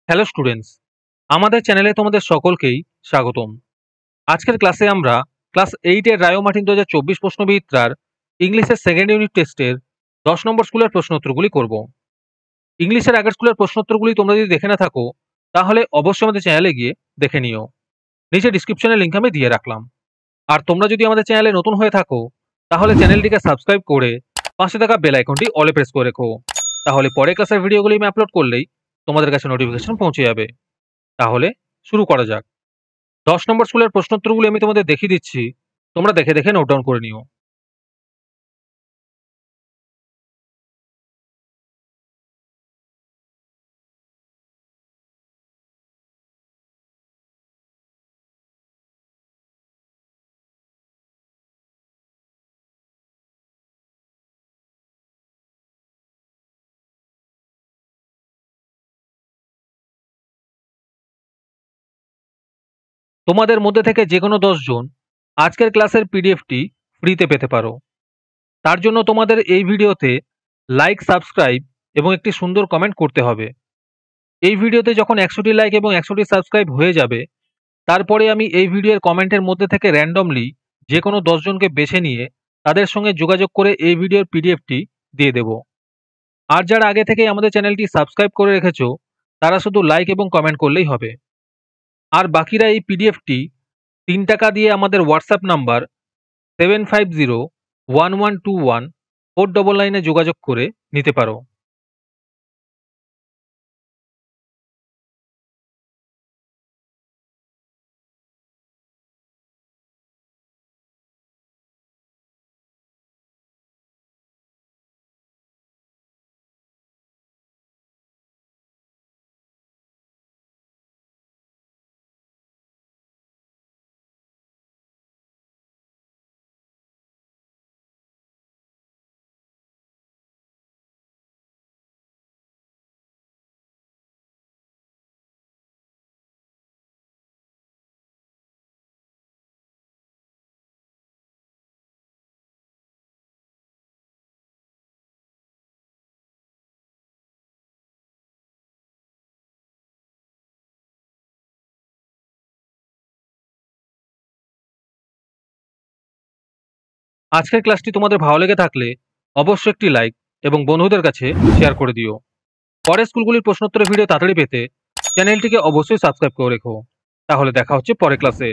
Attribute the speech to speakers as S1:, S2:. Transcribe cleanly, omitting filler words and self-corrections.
S1: Hello students, আমাদের চ্যানেলে তোমাদের সকলকেই স্বাগতম। আজকের ক্লাসে আমরা ক্লাস 8 এর রায় ও মার্টিন 2024 প্রশ্নবিচিত্রার ইংলিশের সেকেন্ড ইউনিট টেস্টের 10 নম্বর স্কুলের প্রশ্নোত্তরগুলি করব। ইংলিশের আগের স্কুলের প্রশ্নোত্তরগুলি তোমরা যদি দেখে না থাকো তাহলে অবশ্যই আমাদের চ্যানেলে গিয়ে দেখে নিও। নিচে ডিসক্রিপশনে লিংক আমি দিয়ে রাখলাম। আর তোমরা যদি আমাদের চ্যানেলে নতুন হয়ে থাকো তাহলে চ্যানেলটিকে সাবস্ক্রাইব করে পাশে থাকা বেল আইকনটি অলে প্রেস করে রেখো। তাহলে পরে ক্লাসের ভিডিওগুলি আমি আপলোড করলেই তোমাদের কাছে নোটিফিকেশন পৌঁছে যাবে। তাহলে শুরু করা যাক। 10 নম্বর স্কুলের প্রশ্নোত্তরগুলি আমি তোমাদের দেখিয়ে দিচ্ছি, তোমরা দেখে দেখে নোট ডাউন করে নিও। তোমাদের মধ্যে থেকে যে কোনো 10 জন আজকের ক্লাসের পিডিএফটি ফ্রিতে পেতে পারো। তার জন্য তোমাদের এই ভিডিওতে লাইক, সাবস্ক্রাইব এবং একটি সুন্দর কমেন্ট করতে হবে। এই ভিডিওতে যখন 100টি লাইক এবং 100টি সাবস্ক্রাইব হয়ে যাবে তারপরে আমি এই ভিডিওর কমেন্টের মধ্যে থেকে র্যান্ডমলি যে কোনো 10 জনকে বেছে নিয়ে তাদের সঙ্গে যোগাযোগ করে এই ভিডিওর পিডিএফটি দিয়ে দেব। আর যারা আগে থেকেই আমাদের চ্যানেলটি সাবস্ক্রাইব করে রেখেছো তারা শুধু লাইক এবং কমেন্ট করলেই হবে। আর বাকিরা এই পিডিএফটি 3 টাকা দিয়ে আমাদের হোয়াটসঅ্যাপ নাম্বার 7501121499 যোগাযোগ করে নিতে পারো। আজকের ক্লাসটি তোমাদের ভালো লেগে থাকলে অবশ্যই একটি লাইক এবং বন্ধুদের কাছে শেয়ার করে দিও। পরের স্কুলগুলির প্রশ্নোত্তরের ভিডিও তাড়াতাড়ি পেতে চ্যানেলটিকে অবশ্যই সাবস্ক্রাইব করে রেখো। তাহলে দেখা হচ্ছে পরের ক্লাসে।